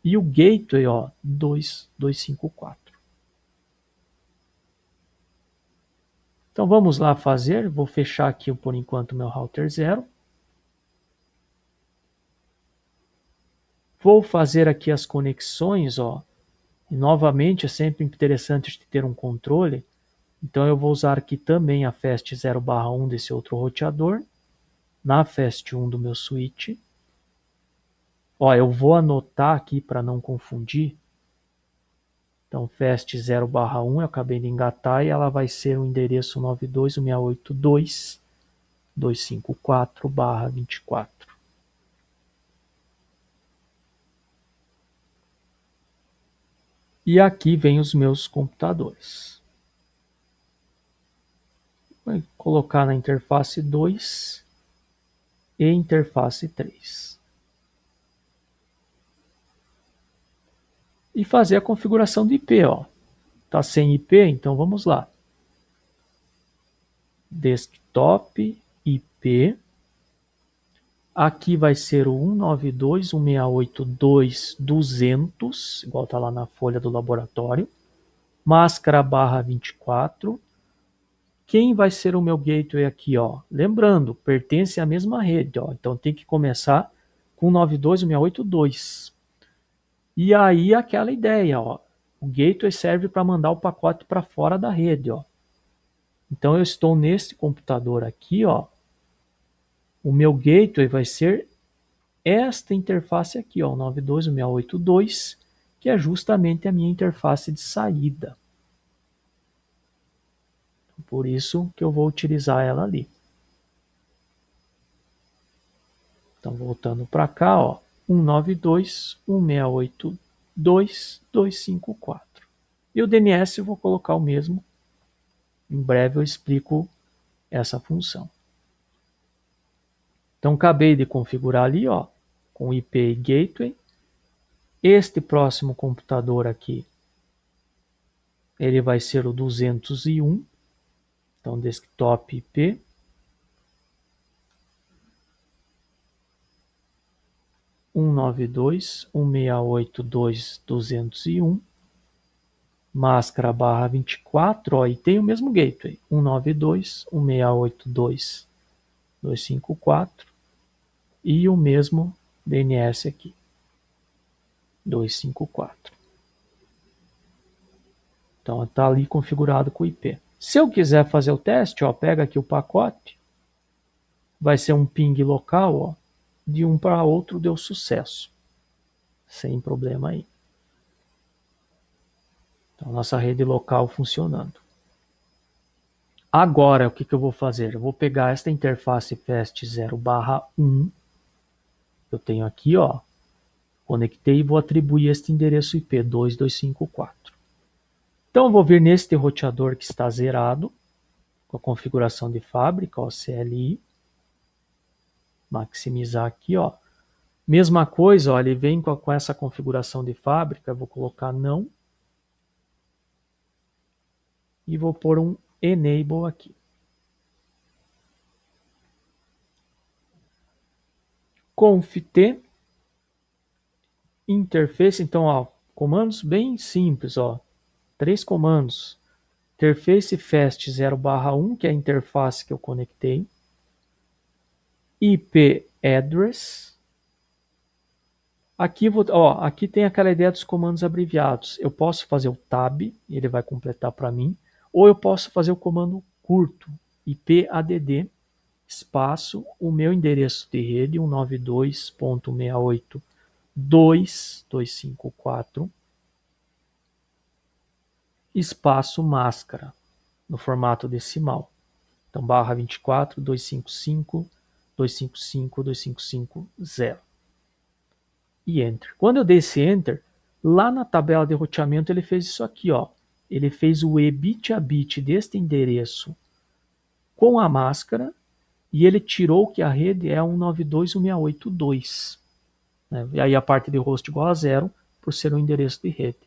e o gateway, ó, 2254. Então vamos lá fazer, vou fechar aqui por enquanto meu router 0. Vou fazer aqui as conexões, ó. E novamente é sempre interessante ter um controle Então eu vou usar aqui também a FAST 0/1 desse outro roteador, na FAST 1 do meu switch. Ó, eu vou anotar aqui para não confundir. Então, FAST 0/1 eu acabei de engatar e ela vai ser o endereço 92.168.254/24. E aqui vem os meus computadores. Vou colocar na interface 2 e interface 3. E fazer a configuração do IP, ó. Tá sem IP, então vamos lá. Desktop IP. Aqui vai ser o 192.168.200, igual tá lá na folha do laboratório. Máscara barra 24. Quem vai ser o meu gateway aqui, ó? Lembrando, pertence à mesma rede, ó. Então tem que começar com 92.168.2. E aí aquela ideia, ó. O gateway serve para mandar o pacote para fora da rede, ó. Então eu estou nesse computador aqui, ó. O meu gateway vai ser esta interface aqui, ó, 92.168.2, que é justamente a minha interface de saída. Por isso que eu vou utilizar ela ali. Então, voltando para cá, ó, 192.168.2.254. E o DNS eu vou colocar o mesmo. Em breve eu explico essa função. Então, acabei de configurar ali, ó, com IP e Gateway. Este próximo computador aqui, ele vai ser o 201. Então, desktop IP. Um 192.168.2.201. Máscara barra 24, ó, e tem o mesmo gateway. 192.168.2.254. E o mesmo DNS aqui. 254. Então está ali configurado com o IP. Se eu quiser fazer o teste, ó, pega aqui o pacote. Vai ser um ping local, ó, de um para outro deu sucesso. Sem problema aí. Então nossa rede local funcionando. Agora, o que eu vou fazer? Eu vou pegar esta interface FAST 0/1. Eu tenho aqui, ó. Conectei e vou atribuir este endereço IP 2254. Então eu vou vir neste roteador que está zerado, com a configuração de fábrica, ó, CLI. Maximizar aqui, ó. Mesma coisa, ó, ele vem com essa configuração de fábrica, eu vou colocar não. E vou pôr um enable aqui. Conft interface, então, ó, comandos bem simples, ó. 3 comandos. Interface fast 0/1, que é a interface que eu conectei. IP address. Aqui, ó, aqui tem aquela ideia dos comandos abreviados. Eu posso fazer o tab, ele vai completar para mim. Ou eu posso fazer o comando curto, ipadd, espaço, o meu endereço de rede, 192.168.2.254, espaço máscara, no formato decimal. Então, barra 24, 255, 255, 2550. E Enter. Quando eu dei esse Enter, lá na tabela de roteamento ele fez isso aqui, ó. Ele fez o E bit a bit deste endereço com a máscara e ele tirou que a rede é 192.168.2. Né? E aí a parte de host igual a zero, por ser um endereço de rede.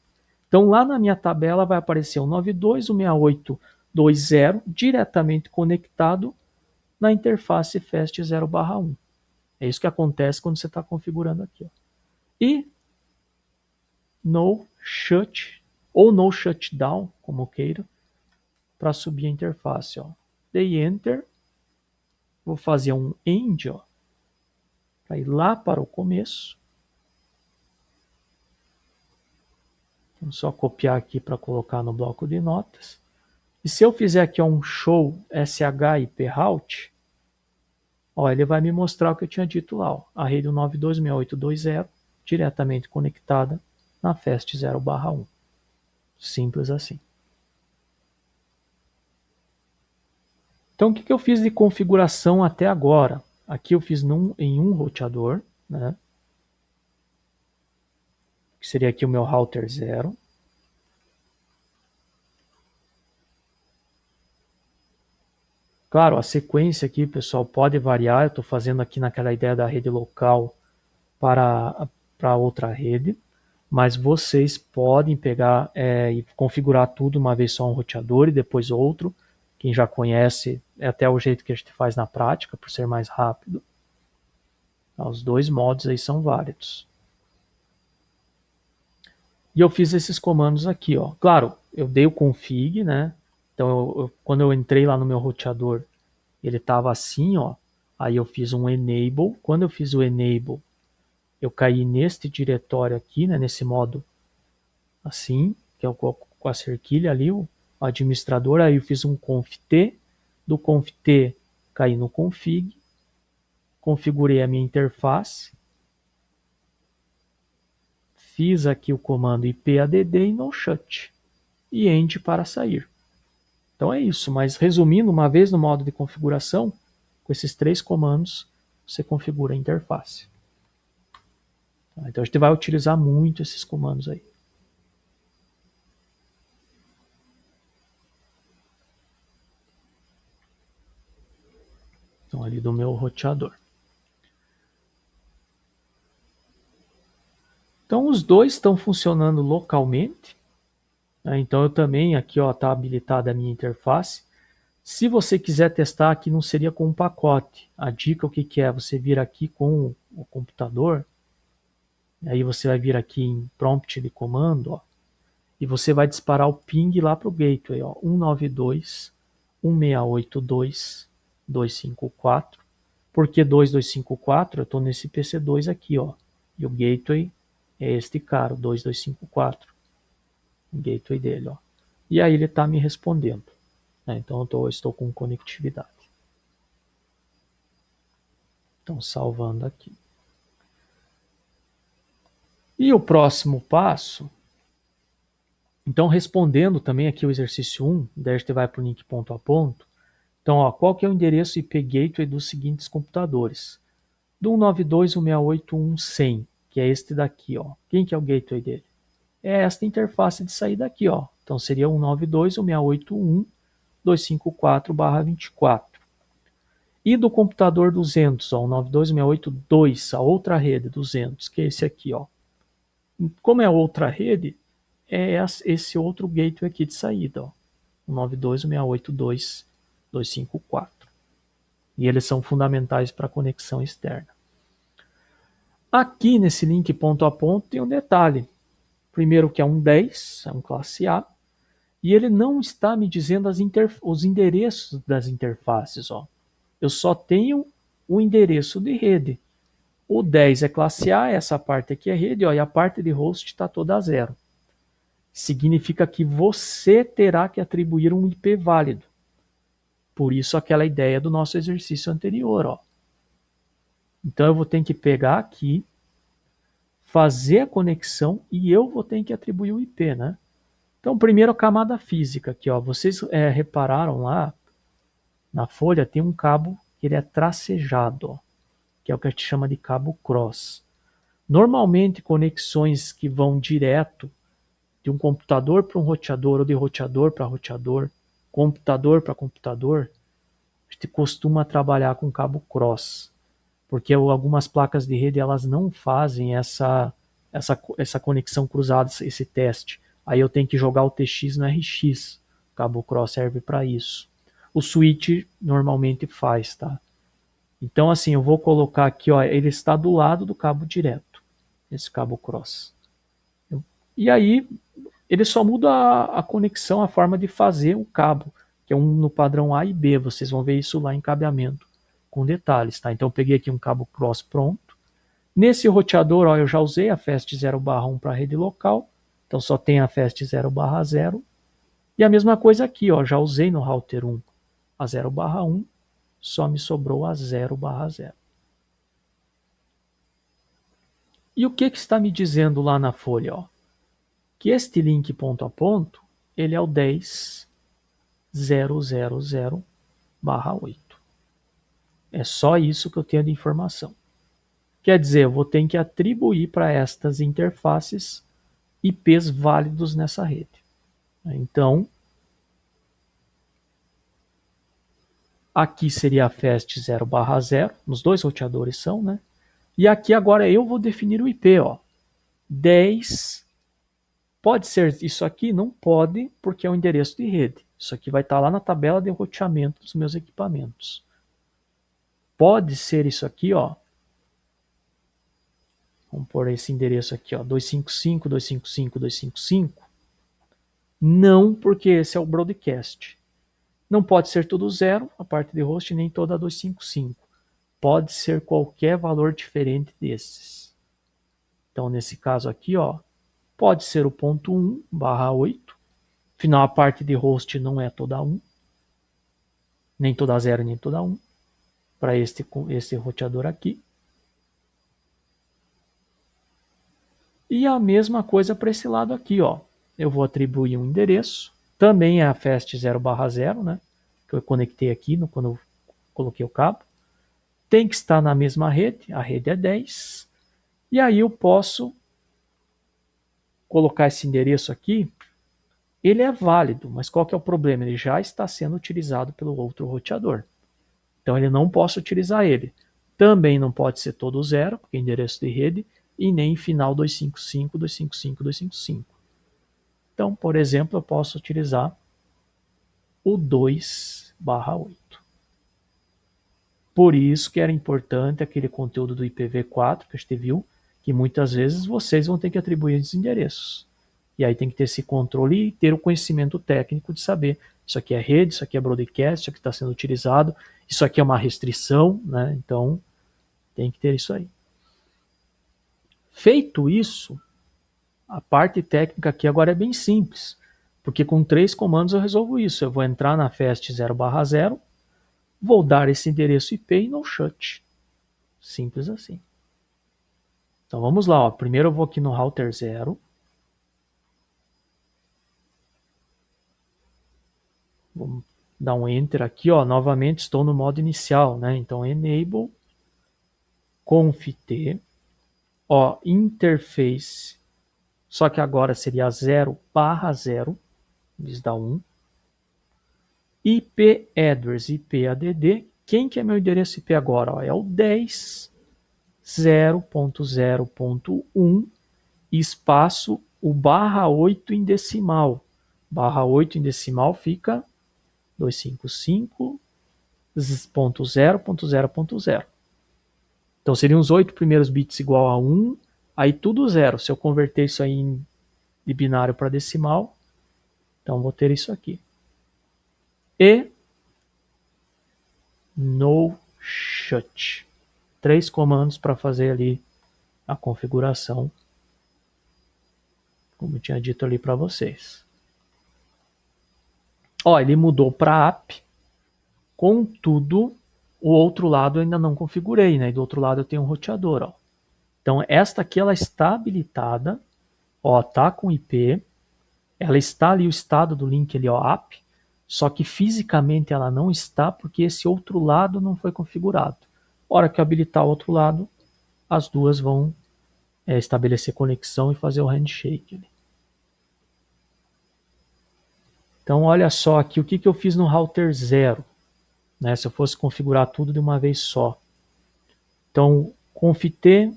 Então lá na minha tabela vai aparecer o 92.168.2.0 diretamente conectado na interface FAST 0/1. É isso que acontece quando você está configurando aqui. Ó. E no shut ou no shutdown, como queira, para subir a interface. Ó. Dei Enter. Vou fazer um end, ó, para ir lá para o começo. Vou só copiar aqui para colocar no bloco de notas. E se eu fizer aqui um show SH IP route, ó, ele vai me mostrar o que eu tinha dito lá, ó, a rede 192.6820 diretamente conectada na FAST 0/1. Simples assim. Então, o que eu fiz de configuração até agora? Aqui eu fiz em um roteador, né? Que seria aqui o meu router 0. Claro, a sequência aqui, pessoal, pode variar. Eu estou fazendo aqui naquela ideia da rede local para outra rede, mas vocês podem pegar e configurar tudo uma vez só um roteador e depois outro. Quem já conhece, é até o jeito que a gente faz na prática, por ser mais rápido. Os dois modos aí são válidos. E eu fiz esses comandos aqui, ó. Claro, eu dei o config, né? Então, quando eu entrei lá no meu roteador, ele estava assim, ó. Aí eu fiz um enable. Quando eu fiz o enable, eu caí neste diretório aqui, né? Nesse modo assim, que é o com a cerquilha ali, o administrador. Aí eu fiz um conft. Do conft, caí no config. Configurei a minha interface. Fiz aqui o comando ipadd e no shut. E end para sair. Então é isso, mas resumindo, uma vez no modo de configuração, com esses 3 comandos, você configura a interface. Então a gente vai utilizar muito esses comandos aí. Então ali do meu roteador. Então os dois estão funcionando localmente. Né? Então eu também, aqui está habilitada a minha interface. Se você quiser testar, aqui não seria com um pacote. A dica o que é? Você vir aqui com o computador, aí você vai vir aqui em prompt de comando, ó, e você vai disparar o ping lá para o gateway, ó, 192.168.254. Por que 2254? Eu estou nesse PC2 aqui, ó, e o gateway é este cara, o 2254, o gateway dele, ó. E aí ele está me respondendo, né? Então eu estou com conectividade. Então salvando aqui. E o próximo passo, então respondendo também aqui o exercício 1, daí a gente vai para o link ponto a ponto. Então, ó, qual que é o endereço IP gateway dos seguintes computadores? Do 192.168.1.100, que é este daqui, ó. Quem que é o gateway dele? É esta interface de saída aqui, ó. Então seria 192.168.1.254/24. E do computador 200, ó, 192.168.2, a outra rede 200, que é esse aqui, ó. Como é outra rede, é esse outro gateway aqui de saída, ó. 192.168.2.254. E eles são fundamentais para a conexão externa. Aqui nesse link ponto a ponto tem um detalhe. Primeiro que é um 10, é um classe A, e ele não está me dizendo os endereços das interfaces. Ó. Eu só tenho o endereço de rede. O 10 é classe A, essa parte aqui é rede, ó, e a parte de host está toda a 0. Significa que você terá que atribuir um IP válido. Por isso aquela ideia do nosso exercício anterior. Ó. Então eu vou ter que pegar aqui, fazer a conexão e eu vou ter que atribuir o IP, né? Então, primeiro a camada física aqui, ó. Vocês repararam lá, na folha tem um cabo que ele é tracejado, ó, que é o que a gente chama de cabo cross. Normalmente, conexões que vão direto de um computador para um roteador ou de roteador para computador, a gente costuma trabalhar com cabo cross, porque algumas placas de rede elas não fazem essa conexão cruzada, esse teste. Aí eu tenho que jogar o TX no RX. O cabo cross serve para isso. O switch normalmente faz, tá? Então assim, eu vou colocar aqui, ó, ele está do lado do cabo direto, esse cabo cross. E aí ele só muda a conexão, a forma de fazer o cabo, que é um no padrão A e B. Vocês vão ver isso lá em cabeamento com detalhes, tá? Então eu peguei aqui um cabo cross pronto. Nesse roteador, ó, eu já usei a FAST 0/1 para a rede local, então só tem a FAST 0/0. E a mesma coisa aqui, ó, já usei no router 1 a 0/1, só me sobrou a 0/0. E o que está me dizendo lá na folha? Ó? Que este link ponto a ponto, ele é o 10.0.0.0/8. É só isso que eu tenho de informação. Quer dizer, eu vou ter que atribuir para estas interfaces IPs válidos nessa rede. Então, aqui seria a FAST 0/0, nos dois roteadores são, né? E aqui agora eu vou definir o IP, ó. 10. Pode ser isso aqui? Não pode, porque é o endereço de rede. Isso aqui vai estar lá na tabela de roteamento dos meus equipamentos. Pode ser isso aqui, ó. Vamos pôr esse endereço aqui, ó, 255.255.255. Não, porque esse é o broadcast. Não pode ser tudo zero, a parte de host, nem toda 255. Pode ser qualquer valor diferente desses. Então, nesse caso aqui, ó, pode ser o ponto 1/8. Afinal, a parte de host não é toda 1. Nem toda 0, nem toda 1. Para este roteador aqui. E a mesma coisa para esse lado aqui, ó. Eu vou atribuir um endereço. Também é a FAST 0/0, né? Que eu conectei aqui quando eu coloquei o cabo. Tem que estar na mesma rede. A rede é 10. E aí eu posso colocar esse endereço aqui. Ele é válido, mas qual que é o problema? Ele já está sendo utilizado pelo outro roteador. Então ele não posso utilizar ele. Também não pode ser todo zero, porque é endereço de rede, e nem final 255, 255, 255. Então, por exemplo, eu posso utilizar o 2/8. Por isso que era importante aquele conteúdo do IPv4 que a gente viu, que muitas vezes vocês vão ter que atribuir esses endereços. E aí tem que ter esse controle e ter o conhecimento técnico de saber isso aqui é rede, isso aqui é broadcast, isso aqui está sendo utilizado, isso aqui é uma restrição, né? Então tem que ter isso aí. Feito isso, a parte técnica aqui agora é bem simples, porque com 3 comandos eu resolvo isso. Eu vou entrar na FAST 0/0, vou dar esse endereço IP e no shut. Simples assim. Então vamos lá, ó. Primeiro eu vou aqui no router 0. Vamos dar um enter aqui, ó. Novamente estou no modo inicial, né? Então enable conft, ó, interface, só que agora seria 0/0, diz da 1. IP address, IP add. Quem que é meu endereço IP agora? Ó, é o 10.0.0.1 espaço o /8 em decimal. /8 em decimal fica 255.0.0.0. Então seriam os 8 primeiros bits igual a 1, aí tudo zero. Se eu converter isso aí de binário para decimal, então vou ter isso aqui. E no shut. 3 comandos para fazer ali a configuração, como eu tinha dito ali para vocês. Ó, ele mudou para app, contudo, o outro lado eu ainda não configurei, né? E do outro lado eu tenho um roteador, ó. Então esta aqui ela está habilitada, ó, tá com IP, ela está ali o estado do link ali, ó, app, só que fisicamente ela não está porque esse outro lado não foi configurado. Hora que eu habilitar o outro lado, as duas vão estabelecer conexão e fazer o handshake. Então olha só aqui o que eu fiz no router 0, né? Se eu fosse configurar tudo de uma vez só. Então conft,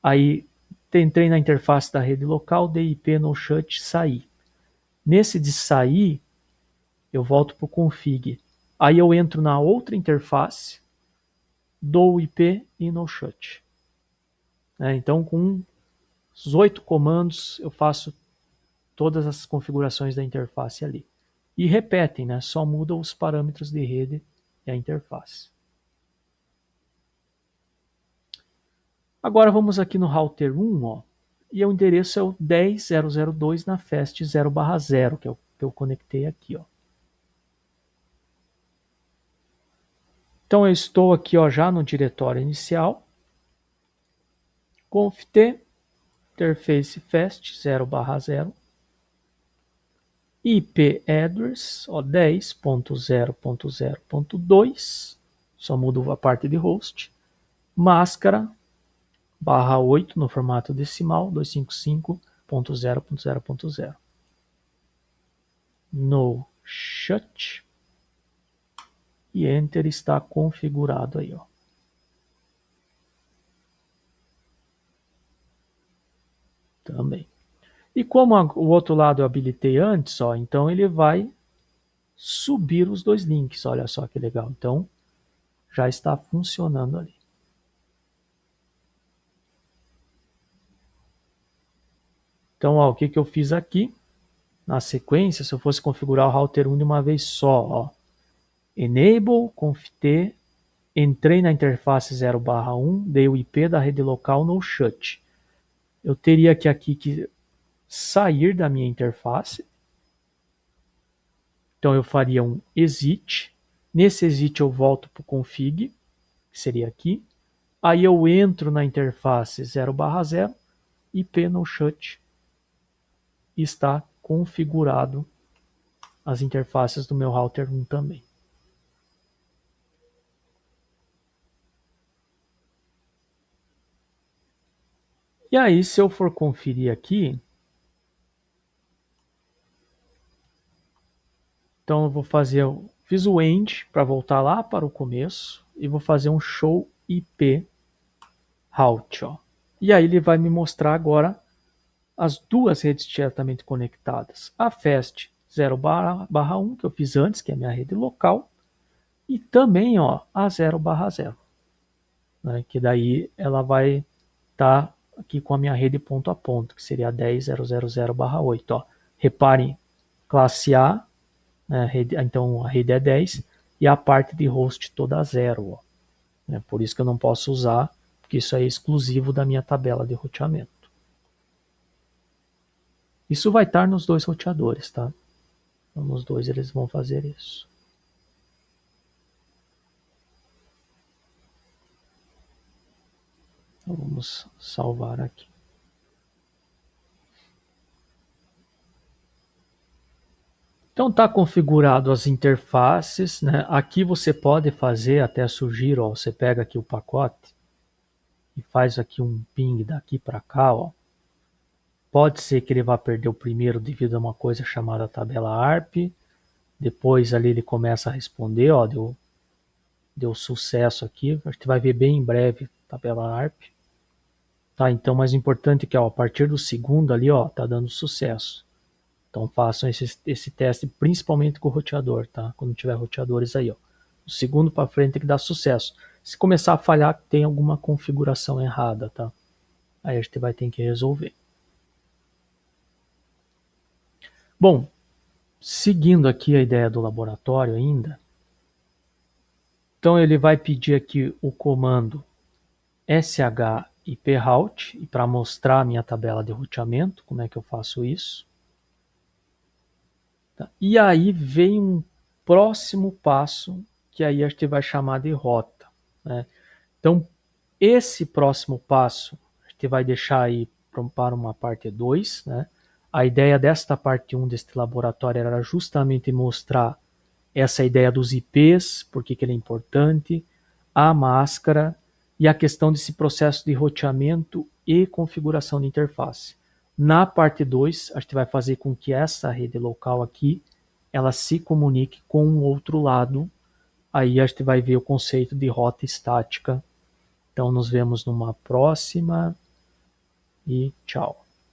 aí entrei na interface da rede local, dei IP no shut, saí. Nesse de sair, eu volto para o config. Aí eu entro na outra interface, dou IP e no shut. Então com os 8 comandos eu faço todas as configurações da interface ali. E repetem, né? Só mudam os parâmetros de rede e a interface. Agora vamos aqui no router 1, ó, e o endereço é o 10.0.0.2 na FAST 0/0, que é o eu conectei aqui, ó. Então eu estou aqui, ó, já no diretório inicial. Conft interface fast 0/0 IP address, ó, 10.0.0.2, só mudo a parte de host, máscara /8 no formato decimal, 255.0.0.0. No shut e enter, está configurado aí, ó. Também. E como o outro lado eu habilitei antes, ó, então ele vai subir os dois links, olha só que legal. Então já está funcionando ali. Então, ó, o que eu fiz aqui? Na sequência, se eu fosse configurar o router 1 de uma vez só, ó, enable conft, entrei na interface 0/1, dei o IP da rede local no shut. Eu teria que aqui que sair da minha interface. Então eu faria um exit. Nesse exit eu volto para o config, que seria aqui. Aí eu entro na interface 0/0, IP no shut. Está configurado as interfaces do meu router 1 também. E aí, se eu for conferir aqui, então eu vou fazer, fiz o end para voltar lá para o começo e vou fazer um show IP route, ó. E aí ele vai me mostrar agora as duas redes diretamente conectadas. A fast 0/1 que eu fiz antes, que é a minha rede local, e também, ó, a 0/0, né, que daí ela vai estar aqui com a minha rede ponto a ponto, que seria a 10.0.0.0/8, ó. Reparem, classe A, né, então a rede é 10 e a parte de host toda 0, ó. É por isso que eu não posso usar, porque isso é exclusivo da minha tabela de roteamento. Isso vai estar nos dois roteadores, tá? Então, nos dois eles vão fazer isso. Então, vamos salvar aqui. Então está configurado as interfaces, né? Aqui você pode fazer até surgir, ó, você pega aqui o pacote e faz aqui um ping daqui para cá, ó. Pode ser que ele vá perder o primeiro devido a uma coisa chamada tabela ARP. Depois ali ele começa a responder, ó, deu sucesso aqui. A gente vai ver bem em breve tabela ARP. Tá, então mais importante é que, ó, a partir do segundo ali, ó, tá dando sucesso. Então façam esse teste principalmente com o roteador, tá? Quando tiver roteadores aí, ó. Do segundo para frente tem que dar sucesso. Se começar a falhar, tem alguma configuração errada, tá? Aí a gente vai ter que resolver. Bom, seguindo aqui a ideia do laboratório ainda, então ele vai pedir aqui o comando shiproute e para mostrar a minha tabela de roteamento, como é que eu faço isso. Tá? E aí vem um próximo passo que aí a gente vai chamar de rota, né? Então, esse próximo passo a gente vai deixar aí para uma parte 2, né? A ideia desta parte 1 deste laboratório era justamente mostrar essa ideia dos IPs, por que ele é importante, a máscara e a questão desse processo de roteamento e configuração de interface. Na parte 2, a gente vai fazer com que essa rede local aqui, ela se comunique com o outro lado. Aí a gente vai ver o conceito de rota estática. Então nos vemos numa próxima e tchau.